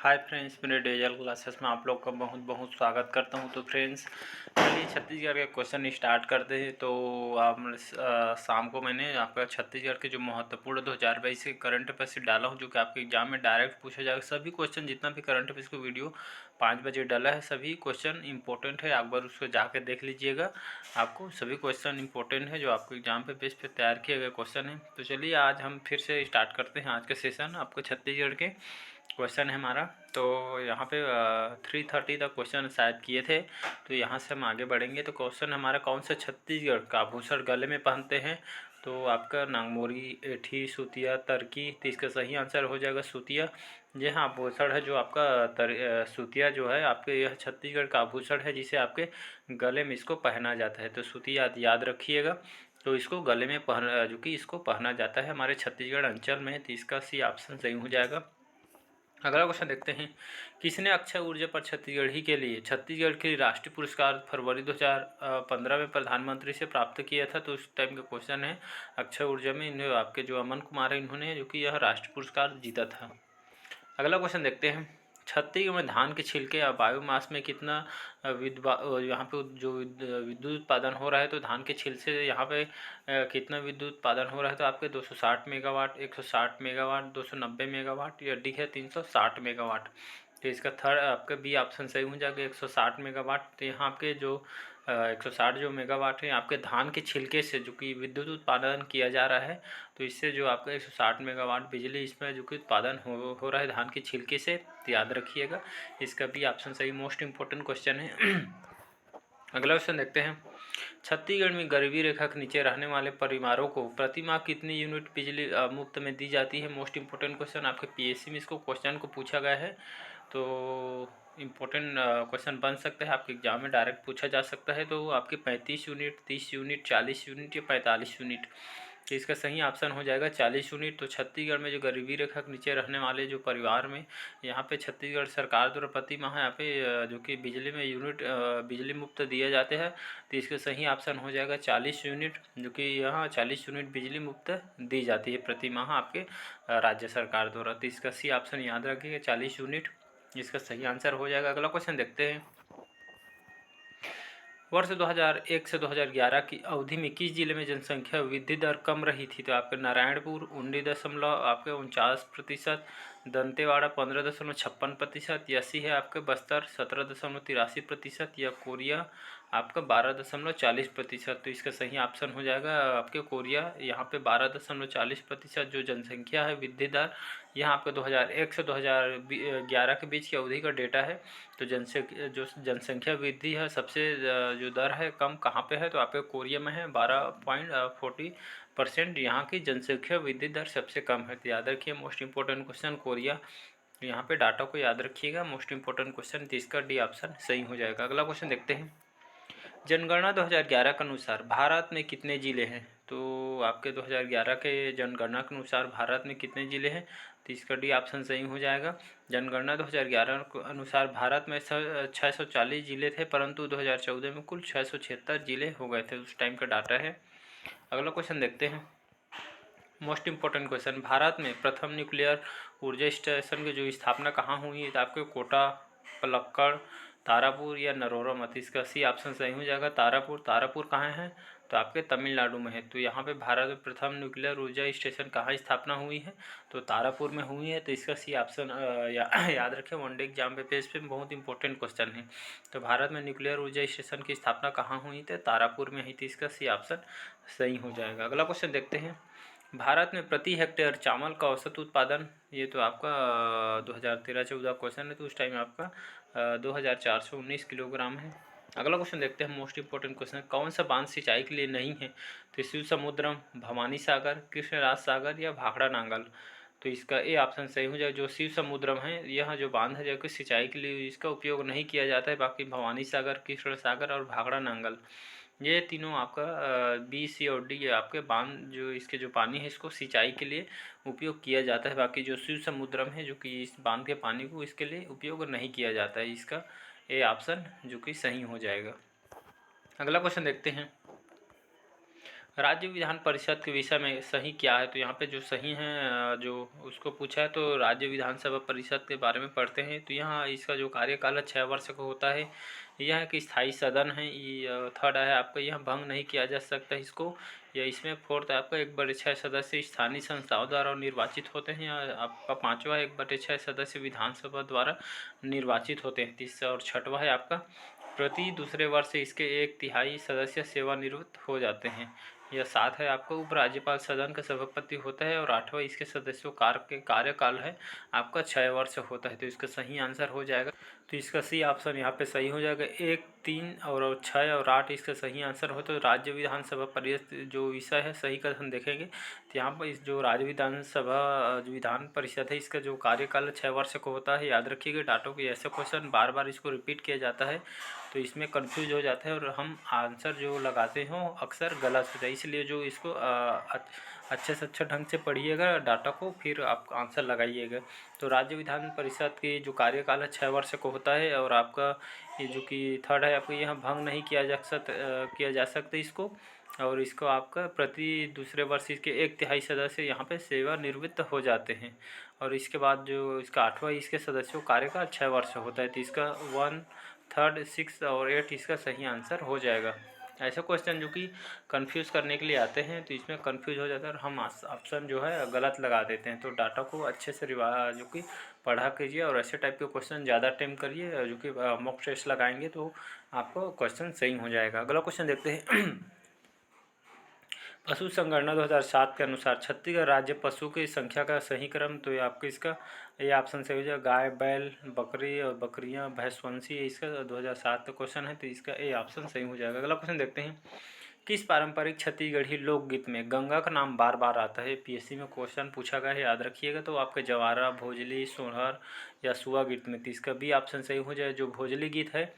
Hi friends, मेरे digital classes में आप लोग का बहुत बहुत स्वागत करता हूं। तो फ्रेंड्स, चलिए छत्तीसगढ़ के क्वेश्चन स्टार्ट करते हैं। तो आप शाम को मैंने आपका छत्तीसगढ़ के जो महत्वपूर्ण 2022 के करंट अफेयर्स डाला हूं, जो कि आपके एग्जाम में डायरेक्ट पूछा जाएगा। सभी क्वेश्चन जितना भी करंट अफेयर्स को वीडियो 5 बजे डाला है, सभी क्वेश्चन इंपॉर्टेंट है। एक बार उसको जाके देख लीजिएगा, आपको सभी क्वेश्चन इंपॉर्टेंट है जो आपको एग्जाम पे बेस पे तैयार किए गए क्वेश्चन है। तो चलिए आज हम फिर से स्टार्ट करते हैं आज के सेशन। आपको छत्तीसगढ़ के क्वेश्चन है हमारा। तो यहाँ पे 330 तक क्वेश्चन शायद किए थे, तो यहाँ से हम आगे बढ़ेंगे। तो क्वेश्चन हमारा, कौन सा छत्तीसगढ़ का आभूषण गले में पहनते हैं? तो आपका नांगमोरी, एठी, सूतिया, तरकी। तो इसका सही आंसर हो जाएगा सूतिया। जी हाँ, आभूषण है जो आपका सूतिया जो है आपके, यह छत्तीसगढ़ का आभूषण है जिसे आपके गले में इसको पहना जाता है। तो सूतिया याद रखिएगा। तो इसको गले में पहन जो कि इसको पहना जाता है हमारे छत्तीसगढ़ अंचल में। तो इसका सी ऑप्शन सही हो जाएगा। अगला क्वेश्चन देखते हैं, किसने अक्षय ऊर्जा पर छत्तीसगढ़ ही के लिए छत्तीसगढ़ के लिए राष्ट्रीय पुरस्कार फरवरी 2015 में प्रधानमंत्री से प्राप्त किया था? तो उस टाइम का क्वेश्चन है। अक्षय ऊर्जा में इन्हें आपके जो अमन कुमार है, इन्होंने जो कि यह राष्ट्रीय पुरस्कार जीता था। अगला क्वेश्चन देखते हैं, छत्तीसगढ़ में धान के छिलके या बायोमास में कितना यहाँ पे जो विद्युत उत्पादन हो रहा है? तो धान के छिलके से यहाँ पे कितना विद्युत उत्पादन हो रहा है? तो आपके 260 मेगावाट, 160 मेगावाट, 290 मेगावाट, या डी है 360 मेगावाट। तो इसका थर्ड आपका बी ऑप्शन सही हो जाएगा, 160 मेगावाट। तो यहाँ आपके जो 160 जो मेगावाट है आपके धान के छिलके से जो कि विद्युत उत्पादन किया जा रहा है। तो इससे जो आपका 160 मेगावाट बिजली इसमें जो कि उत्पादन हो रहा है धान के छिलके से। तो याद रखिएगा, इसका भी ऑप्शन सही, मोस्ट इम्पोर्टेंट क्वेश्चन है। अगला क्वेश्चन देखते हैं, छत्तीसगढ़ में गरीबी रेखा के नीचे रहने वाले परिवारों को प्रति माह कितनी यूनिट बिजली मुफ्त में दी जाती है? मोस्ट इम्पोर्टेंट क्वेश्चन, आपके पीएससी में इसको क्वेश्चन को पूछा गया है। तो इम्पोर्टेंट क्वेश्चन बन सकता है, आपके एग्जाम में डायरेक्ट पूछा जा सकता है। तो आपके 35 यूनिट, 30 यूनिट, 40 यूनिट या 45 यूनिट। तो इसका सही ऑप्शन हो जाएगा 40 यूनिट। तो छत्तीसगढ़ में जो गरीबी रेखा के नीचे रहने वाले जो परिवार में यहाँ पे छत्तीसगढ़ सरकार द्वारा प्रति माह यहाँ पे जो कि बिजली में यूनिट बिजली मुफ्त दिए जाते हैं। तो इसका सही ऑप्शन हो जाएगा 40 यूनिट, जो कि यहाँ 40 यूनिट बिजली मुफ्त दी जाती है प्रति माह आपके राज्य सरकार द्वारा। तो इसका सी ऑप्शन याद रखिएगा 40 यूनिट, इसका सही आंसर हो जाएगा। अगला क्वेश्चन देखते हैं, वर्ष 2001 से 2011 की अवधि में किस जिले में जनसंख्या वृद्धि दर कम रही थी? तो आपके नारायणपुर 19.49%, दंतेवाड़ा 15.56%, या सी है आपके बस्तर 17.83%, या कोरिया आपका 12.40%। तो इसका सही ऑप्शन हो जाएगा आपके कोरिया। यहाँ पे 12.40% जो जनसंख्या है वृद्धि दर, यहाँ आपका 2001 से 2011 के बीच की अवधि का डेटा है। तो जनसंख्या वृद्धि है सबसे जो दर है कम कहाँ पे है? तो आपके कोरिया में है, 12.40% यहाँ की जनसंख्या वृद्धि दर सबसे कम है। तो याद रखिए, मोस्ट इंपॉर्टेंट क्वेश्चन कोरिया। यहाँ पे डाटा को याद रखिएगा, मोस्ट इंपॉर्टेंट क्वेश्चन। तो इसका डी ऑप्शन सही हो जाएगा। अगला क्वेश्चन देखते हैं, जनगणना 2011 के अनुसार भारत में कितने ज़िले हैं? तो आपके 2011 के जनगणना के अनुसार भारत में कितने ज़िले हैं? तो इसका डी ऑप्शन सही हो जाएगा। जनगणना 2011 के अनुसार भारत में 640 ज़िले थे, परंतु 2014 में कुल 676 ज़िले हो गए थे, उस टाइम का डाटा है। अगला क्वेश्चन देखते हैं, मोस्ट इम्पोर्टेंट क्वेश्चन, भारत में प्रथम न्यूक्लियर ऊर्जा स्टेशन की जो स्थापना कहाँ हुई है? तो आपके कोटा, पलक्कड़, तारापुर या नरोरा मत। इसका सी ऑप्शन सही हो जाएगा तारापुर। तारापुर कहाँ है? तो आपके तमिलनाडु में है। तो यहाँ पे भारत में प्रथम न्यूक्लियर ऊर्जा स्टेशन कहाँ स्थापना हुई है? तो तारापुर में हुई है। तो इसका सी ऑप्शन याद रखें, वनडे एग्जाम पे पेज पे बहुत इंपॉर्टेंट क्वेश्चन है। तो भारत में न्यूक्लियर ऊर्जा स्टेशन की स्थापना कहाँ हुई थी? तारापुर में ही। तो इसका सी ऑप्शन सही हो जाएगा। अगला क्वेश्चन देखते हैं, भारत में प्रति हेक्टेयर चावल का औसत उत्पादन, ये तो आपका 2013-14 क्वेश्चन है। तो उस टाइम आपका 2419 किलोग्राम है। अगला क्वेश्चन देखते हैं, मोस्ट इंपॉर्टेंट क्वेश्चन, कौन सा बांध सिंचाई के लिए नहीं है? तो शिव समुद्रम, भवानी सागर, कृष्णराज सागर या भाखड़ा नांगल। तो इसका ए ऑप्शन सही हो जाए। जो शिव समुद्रम है, यह जो बांध है जो कि सिंचाई के लिए इसका उपयोग नहीं किया जाता है। बाकी भवानी सागर, कृष्ण सागर और भाखड़ा नांगल, ये तीनों आपका बी, सी और डी आपके बांध जो इसके जो पानी है इसको सिंचाई के लिए उपयोग किया जाता है। बाकी जो शिव समुद्रम है जो कि इस बांध के पानी को इसके लिए उपयोग नहीं किया जाता है। इसका ए ऑप्शन जो कि सही हो जाएगा। अगला क्वेश्चन देखते हैं, राज्य विधान परिषद के विषय में सही क्या है, तो यहाँ पे जो सही है जो उसको पूछा है, तो राज्य विधानसभा परिषद के बारे में पढ़ते हैं। तो यहाँ इसका जो कार्यकाल है 6 वर्ष का होता है। यह एक स्थायी सदन है। ये थर्ड है आपका, यह भंग नहीं किया जा सकता इसको। या इसमें फोर्थ है आपका 1/6 सदस्य स्थानीय संस्थाओं द्वारा निर्वाचित होते हैं। या आपका पाँचवा 1/6 सदस्य विधानसभा द्वारा निर्वाचित होते हैं। तीसरा और छठवा है आपका प्रति दूसरे वर्ष इसके 1/3 सदस्य सेवानिवृत्त हो जाते हैं। यह 7 है आपका उपराज्यपाल सदन का सभापति होता है। और 8वां इसके सदस्यों के कार्यकाल है आपका 6 वर्ष होता है। तो इसका सही आंसर हो जाएगा, तो इसका सी ऑप्शन यहाँ पे सही हो जाएगा। 1, 3 और 6 और 8 इसका सही आंसर हो। तो राज्य विधानसभा परिषद जो विषय है सही का हम देखेंगे, तो यहाँ पर इस जो राज्य विधानसभा विधान परिषद है इसका जो कार्यकाल 6 वर्ष का होता है। याद रखिएगा डाटो के ऐसे क्वेश्चन बार बार इसको रिपीट किया जाता है, तो इसमें कंफ्यूज हो जाता है और हम आंसर जो लगाते हो अक्सर गलत होता है। इसलिए जो इसको अच्छे से अच्छा ढंग से पढ़िएगा डाटा को, फिर आप आंसर लगाइएगा। तो राज्य विधान परिषद की जो कार्यकाल है 6 वर्ष को होता है। और आपका ये जो कि थर्ड है आपको, यहाँ भंग नहीं किया जा सकता इसको। और इसको आपका प्रति दूसरे वर्ष इसके 1/3 सदस्य यहाँ पे सेवानिवृत्त हो जाते हैं। और इसके बाद जो इसका 8वां इसके सदस्यों कार्यकाल 6 वर्ष होता है। तो इसका 1, 3, 6 और 8 इसका सही आंसर हो जाएगा। ऐसे क्वेश्चन जो कि कंफ्यूज करने के लिए आते हैं, तो इसमें कंफ्यूज हो जाता है और हम ऑप्शन जो है गलत लगा देते हैं। तो डाटा को अच्छे से जो कि पढ़ा कीजिए और ऐसे टाइप के क्वेश्चन ज़्यादा अटेम्प्ट करिए, जो कि मॉक टेस्ट लगाएंगे तो आपको क्वेश्चन सही हो जाएगा। अगला क्वेश्चन देखते हैं। पशु संगणना 2007 के अनुसार छत्तीसगढ़ राज्य पशु की संख्या का सही क्रम, तो ये आपका इसका ये ऑप्शन सही हो जाएगा। गाय, बैल, बकरी और बकरियां, भैंसवंशी, इसका 2007 का क्वेश्चन है, तो इसका ये ऑप्शन सही हो जाएगा। अगला क्वेश्चन देखते हैं। किस पारंपरिक छत्तीसगढ़ी लोकगीत में गंगा का नाम बार बार आता है? पीएससी में क्वेश्चन पूछा गया है, याद रखिएगा। तो आपके जवारा, भोजली, सोहर या सुआ गीत में, तो इसका भी ऑप्शन सही हो जाए। जो भोजली गीत है,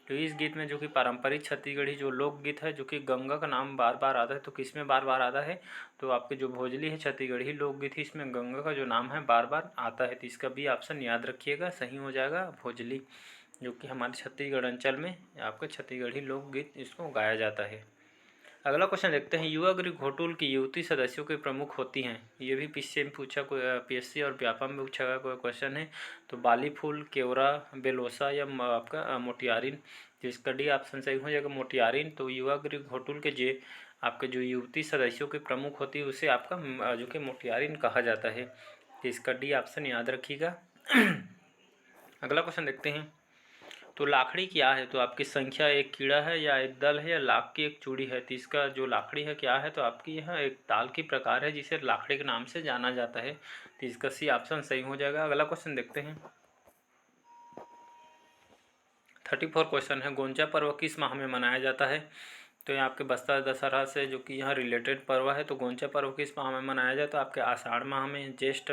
तो इस गीत में जो कि पारंपरिक छत्तीसगढ़ी जो लोकगीत है, जो कि गंगा का नाम बार बार आता है, तो किस में बार बार आता है? तो आपके जो भोजली है छत्तीसगढ़ी लोकगीत है, इसमें गंगा का जो नाम है बार बार आता है। तो इसका भी ऑप्शन याद रखिएगा, सही हो जाएगा भोजली, जो कि हमारे छत्तीसगढ़ अंचल में आपका छत्तीसगढ़ी लोकगीत इसको गाया जाता है। अगला क्वेश्चन देखते हैं। युवा गृह घोटुल की युवती सदस्यों के प्रमुख होती हैं। ये भी पीएससी में पूछा, कोई पीएससी और व्यापम में पूछा गया कोई क्वेश्चन है। तो बाली फूल, केवरा, बेलोसा या आपका मोटियारिन, जिसका डी ऑप्शन सही हो जाएगा मोटियारिन। तो युवा गृह घोटुल के जे आपके जो युवती सदस्यों के प्रमुख होती है उसे आपका जो कि मोटियारिन कहा जाता है। तो इसका डी ऑप्शन याद रखिएगा। अगला क्वेश्चन देखते हैं। तो लाखड़ी क्या है? तो आपकी संख्या एक कीड़ा है या एक दल है या लाख की एक चूड़ी है? तो इसका जो लाखड़ी है क्या है? तो आपकी यह एक ताल की प्रकार है जिसे लाखड़ी के नाम से जाना जाता है। तो इसका सी ऑप्शन सही हो जाएगा। अगला क्वेश्चन देखते हैं। 34 क्वेश्चन है। गोंचा पर्व किस माह में मनाया जाता है? तो यहाँ आपके बस्तर दशहरा से जो कि यहाँ रिलेटेड पर्व है। तो गोंचा पर्व किस माह में मनाया जाए? तो आपके आषाढ़ माह में, ज्येष्ठ,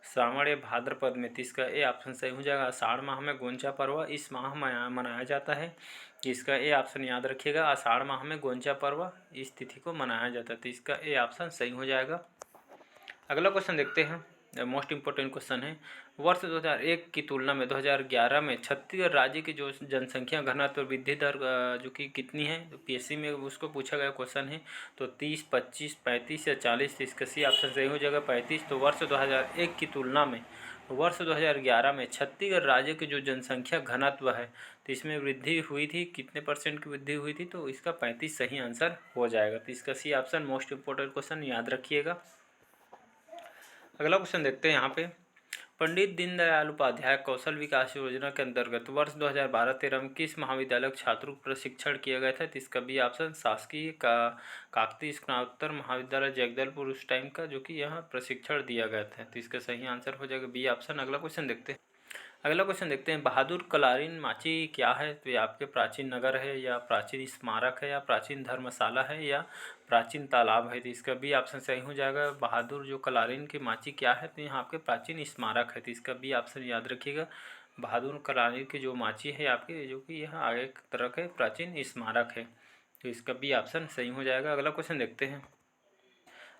श्रावण या भाद्रपद में। तो इसका ए ऑप्शन सही हो जाएगा। आषाढ़ माह में गोंचा पर्व इस माह में मनाया जाता है। इसका ए ऑप्शन याद रखिएगा। आषाढ़ माह में गोंचा पर्व इस तिथि को मनाया जाता है। तो इसका ए ऑप्शन सही हो जाएगा। अगला क्वेश्चन देखते हैं। मोस्ट इंपॉर्टेंट क्वेश्चन है। वर्ष 2001 की तुलना में 2011 में छत्तीसगढ़ राज्य की जो जनसंख्या घनत्व वृद्धि दर जो कि कितनी है? तो पीएससी में उसको पूछा गया क्वेश्चन है। तो 30, 25, 35 या 40। इसका सी ऑप्शन सही हो जाएगा 35। तो वर्ष 2001 की तुलना में वर्ष 2011 में छत्तीसगढ़ राज्य की जो जनसंख्या घनत्व है, तो इसमें वृद्धि हुई थी, कितने % की वृद्धि हुई थी? तो इसका 35 सही आंसर हो जाएगा। तो इसका C option most important question याद रखिएगा। अगला क्वेश्चन देखते हैं यहाँ पे। पंडित दीनदयाल उपाध्याय कौशल विकास योजना के अंतर्गत वर्ष 2012-13 में किस महाविद्यालय के छात्रों को प्रशिक्षण किया गया था? तो इसका भी ऑप्शन शासकीय काकतीय स्नातकोत्तर महाविद्यालय जगदलपुर उस टाइम का जो कि यहाँ प्रशिक्षण दिया गया था। तो इसका सही आंसर हो जाएगा बी ऑप्शन। अगला क्वेश्चन देखते हैं। अगला क्वेश्चन देखते हैं। बहादुर कलारीन माची क्या है? तो ये आपके प्राचीन नगर है या प्राचीन स्मारक है या प्राचीन धर्मशाला है या प्राचीन तालाब है? तो इसका भी ऑप्शन सही हो जाएगा। बहादुर जो कलारीन की माची क्या है? तो यहाँ आपके प्राचीन स्मारक है। तो इसका भी ऑप्शन याद रखिएगा। बहादुर कलारीन की जो माची है आपके, जो कि यहाँ आगे एक तरह के प्राचीन स्मारक है। तो इसका भी ऑप्शन सही हो जाएगा। अगला क्वेश्चन देखते हैं।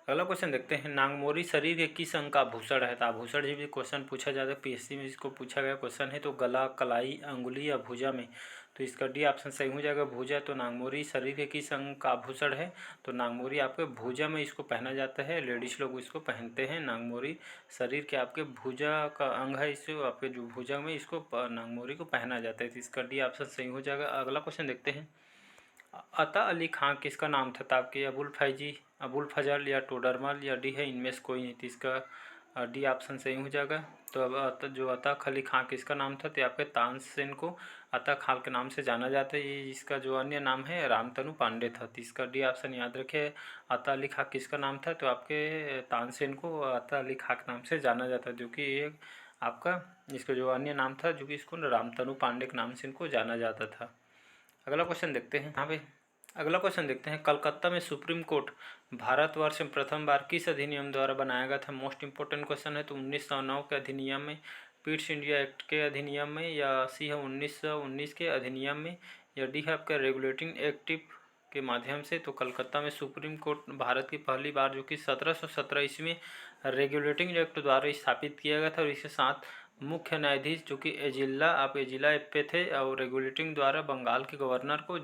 अगला क्वेश्चन देखते हैं, नागमोरी शरीर के किस अंग का आभूषण है? तो आभूषण जी भी क्वेश्चन पूछा जाता है, पीएससी में इसको पूछा गया क्वेश्चन है। तो गला, कलाई, अंगुली या भुजा में? तो इसका डी ऑप्शन सही हो जाएगा, भुजा। तो नागमोरी शरीर के किस अंग का आभूषण है? तो नागमोरी आपके भुजा में इसको पहना जाता है, लेडीज लोग इसको पहनते हैं। नागमोरी शरीर के आपके भुजा का अंग है, इसको आपके जो भुजा में इसको नागमोरी को पहना जाता है। तो इसका डी ऑप्शन सही हो जाएगा। अगला क्वेश्चन देखते हैं, अता अली खां किसका नाम था? तो आपके अबुल फैजी, अबुल फजल या टोडरमल या डी है इनमें से कोई नहीं? तो इसका डी ऑप्शन सही हो जाएगा। तो अब जो अता अली खां किसका नाम था? तो आपके तानसेन को अता खान के नाम से जाना जाता है। ये इसका जो अन्य नाम है रामतनु पांडे था। तो इसका डी ऑप्शन याद रखें, अता अली खां किसका नाम था? तो आपके तानसेन को अता अली खां के नाम से जाना जाता है, जो कि एक आपका इसका जो अन्य नाम था, जो कि इसको रामतनु पांडे के नाम से इनको जाना जाता था। अगला क्वेश्चन देखते हैं यहाँ पे, अगला क्वेश्चन देखते हैं, कलकत्ता में सुप्रीम कोर्ट भारतवर्ष में प्रथम बार किस अधिनियम द्वारा बनाया गया था? मोस्ट इंपोर्टेंट क्वेश्चन है। तो 1909 के अधिनियम में, पिट्स इंडिया एक्ट के अधिनियम में, या सी है 1919 के अधिनियम में, या डी है आपका रेगुलेटिंग एक्टिव के माध्यम से? तो कलकत्ता में सुप्रीम कोर्ट भारत की पहली बार जो कि 1717 ईस्वी में रेगुलेटिंग एक्ट द्वारा स्थापित किया गया था, और इसके साथ मुख्य न्यायाधीश जो कि एजिला आप एजिला पे थे, और रेगुलेटिंग द्वारा बंगाल के गवर्नर को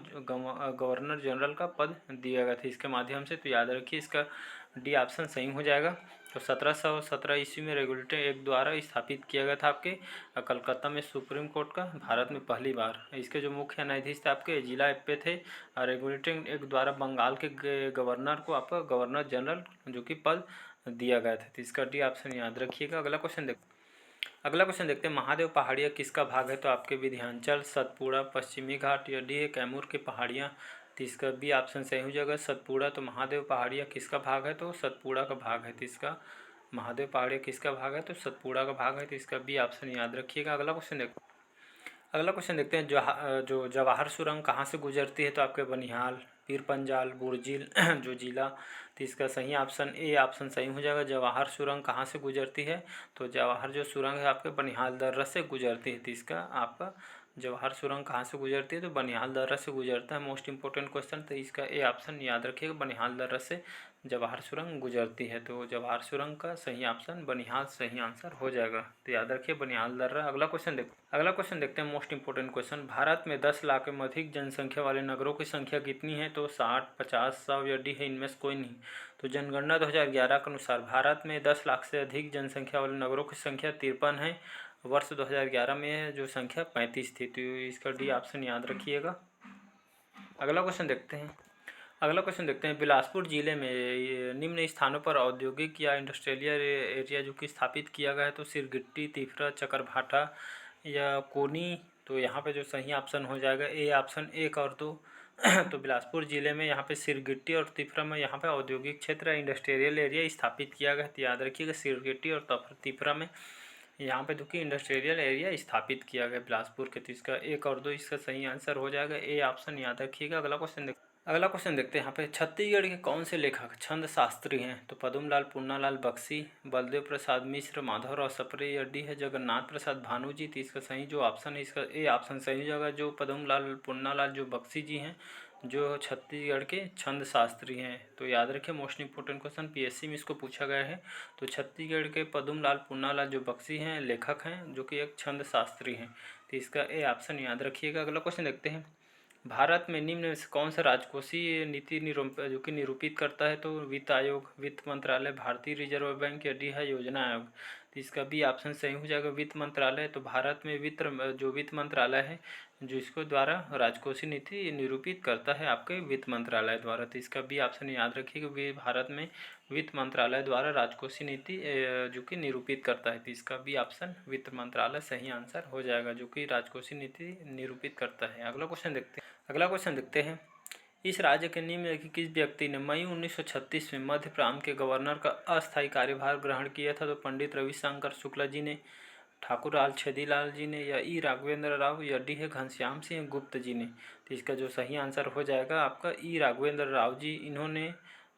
गवर्नर जनरल का पद दिया गया था इसके माध्यम से। तो याद रखिए, इसका डी ऑप्शन सही हो जाएगा। तो 1717 ईस्वी में रेगुलेटिंग एक्ट द्वारा स्थापित किया गया था आपके कलकत्ता में सुप्रीम कोर्ट का भारत में पहली बार। इसके जो मुख्य न्यायाधीश थे आपके एजिला पे थे, और रेगुलेटिंग एक्ट द्वारा बंगाल के गवर्नर को आपका गवर्नर जनरल जो कि पद दिया गया था। तो इसका डी ऑप्शन याद रखिएगा। अगला क्वेश्चन देखते हैं, महादेव पहाड़ियाँ किसका भाग है? तो आपके विंध्याचल, सतपुड़ा, पश्चिमी घाट, या डी है कैमूर की पहाड़ियाँ? तो इसका बी ऑप्शन सही हो जाएगा, सतपुड़ा। तो महादेव पहाड़ियाँ किसका भाग है? तो सतपुड़ा का भाग है। तो इसका महादेव पहाड़ियाँ किसका भाग है? तो सतपुड़ा का भाग है। तो इसका बी ऑप्शन याद रखिएगा। अगला क्वेश्चन देखते हैं, जो जवाहर सुरंग कहाँ से गुजरती है? तो आपके बनिहाल, पीर पंजाल, बुर्जिल, जो जिला? तो इसका सही ऑप्शन ए ऑप्शन सही हो जाएगा। जवाहर सुरंग कहाँ से गुजरती है? तो जवाहर जो सुरंग है आपके बनिहाल दर्रा से गुजरती है। तो इसका आपका जवाहर सुरंग कहाँ से गुजरती है? तो बनिहाल दर्रा से गुजरता है। Most important question. तो इसका ए ऑप्शन याद रखिएगा, बनिहाल दर्रा से जवाहर सुरंग गुजरती है। तो जवाहर सुरंग का सही ऑप्शन बनिहाल सही आंसर हो जाएगा। तो याद रखिए बनिहाल दर्रा। अगला क्वेश्चन देखते हैं, मोस्ट इंपोर्टेंट क्वेश्चन, भारत में 10 लाख से अधिक जनसंख्या वाले नगरों की संख्या कितनी है? तो 60, 50, 100 या डी है इनमें से कोई नहीं? तो जनगणना 2011 के अनुसार भारत में 10 लाख से अधिक जनसंख्या वाले नगरों की संख्या 53 है। वर्ष 2011 में जो संख्या 35 थी। तो इसका डी ऑप्शन याद रखिएगा। अगला क्वेश्चन देखते हैं, बिलासपुर जिले में निम्न स्थानों पर औद्योगिक या इंडस्ट्रियल एरिया जो कि स्थापित किया गया है? तो सिरगिट्टी, तिफरा, चकरभाठा या कोनी? तो यहाँ पे जो सही ऑप्शन हो जाएगा ए ऑप्शन 1 और 2। तो बिलासपुर जिले में यहाँ पे सिरगिट्टी और तिफरा में यहाँ पे औद्योगिक क्षेत्र या इंडस्ट्रियल एरिया स्थापित किया गया है। तो याद रखिएगा, सिरगिट्टी और तिफरा में यहाँ पे जो कि इंडस्ट्रियल एरिया स्थापित किया गया बिलासपुर के। तो इसका 1 और 2 इसका सही आंसर हो जाएगा, ए ऑप्शन याद रखिएगा। अगला क्वेश्चन देखते हैं यहाँ पे, छत्तीसगढ़ के कौन से लेखक छंद शास्त्री हैं? तो पद्मलाल, पुन्नालाल बख्शी, बलदेव प्रसाद मिश्र, माधवराव सप्रे, या डी है जगन्नाथ प्रसाद भानु जी? तो इसका सही जो ऑप्शन है इसका ए ऑप्शन सही हो जाएगा। जो पद्मलाल, पुन्नालाल जो बख्शी जी हैं, जो छत्तीसगढ़ के छंद शास्त्री हैं। तो याद रखिए, मोस्ट इंपोर्टेंट क्वेश्चन पीएससी में इसको पूछा गया है। तो छत्तीसगढ़ के पद्मलाल, पुन्नालाल जो बख्शी हैं लेखक हैं, जो कि एक छंद शास्त्री हैं। तो इसका ए ऑप्शन याद रखिएगा। अगला क्वेश्चन देखते हैं, भारत में निम्न में से कौन सा राजकोषीय नीति जो कि निरूपित करता है? तो वित्त आयोग, वित्त मंत्रालय, भारतीय रिजर्व बैंक, या डी है योजना आयोग? तो इसका बी ऑप्शन सही हो जाएगा, वित्त मंत्रालय। तो भारत में वित्त मंत्रालय है जो इसको द्वारा राजकोषीय नीति निरूपित करता है आपके वित्त मंत्रालय द्वारा। तो इसका बी ऑप्शन याद रखिएगा, भारत में वित्त मंत्रालय द्वारा राजकोषीय नीति जो कि निरूपित करता है। तो इसका बी ऑप्शन वित्त मंत्रालय सही आंसर हो जाएगा, जो कि राजकोषीय नीति निरूपित करता है। अगला क्वेश्चन देखते हैं, इस राज्य के निम्न की किस व्यक्ति ने मई 1936 में मध्य प्रांत के गवर्नर का अस्थायी कार्यभार ग्रहण किया था? तो पंडित रविशंकर शुक्ला जी ने, ठाकुर लाल छेदीलाल जी ने, या ई राघवेंद्र राव, या डी है घनश्याम सिंह गुप्त जी ने? तो इसका जो सही आंसर हो जाएगा आपका ई राघवेंद्र राव जी। इन्होंने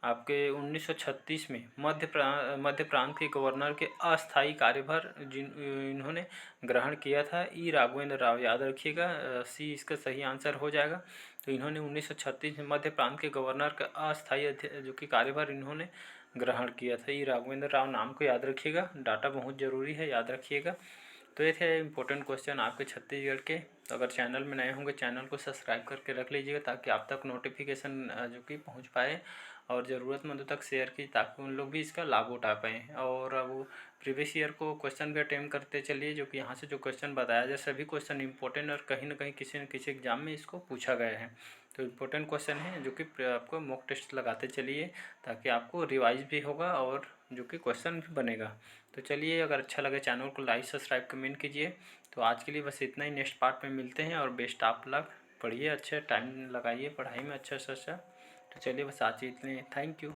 आपके 1936 में मध्य प्रांत के गवर्नर के अस्थायी कार्यभार इन्होंने ग्रहण किया था, ई राघवेंद्र राव। याद रखिएगा, सी इसका सही आंसर हो जाएगा। तो इन्होंने 1936 में मध्य प्रांत के गवर्नर का अस्थायी जो कि कार्यभार इन्होंने ग्रहण किया था। ई राघवेंद्र राव नाम को याद रखिएगा, डाटा बहुत ज़रूरी है, याद रखिएगा। तो ये थे इम्पोर्टेंट क्वेश्चन आपके छत्तीसगढ़ के। तो अगर चैनल में नए होंगे चैनल को सब्सक्राइब करके रख लीजिएगा ताकि आप तक नोटिफिकेशन जो कि पहुंच पाए, और ज़रूरतमंदों तक शेयर की ताकि उन लोग भी इसका लाभ उठा पाएँ। और अब प्रीवियस ईयर को क्वेश्चन भी अटेम्प्ट करते चलिए, जो कि यहाँ से जो क्वेश्चन बताया जाए सभी क्वेश्चन इंपॉर्टेंट और कहीं ना कहीं किसी न किसी एग्जाम में इसको पूछा गया है। तो इम्पोर्टेंट क्वेश्चन है जो कि आपको मॉक टेस्ट लगाते चलिए ताकि आपको रिवाइज भी होगा और जो कि क्वेश्चन भी बनेगा। तो चलिए, अगर अच्छा लगे चैनल को लाइक सब्सक्राइब कमेंट कीजिए। तो आज के लिए बस इतना ही, नेक्स्ट पार्ट में मिलते हैं। और बेस्ट आप लक, पढ़िए, अच्छे टाइम लगाइए पढ़ाई में अच्छा से अच्छा। तो चलिए बस आज इतने, थैंक यू।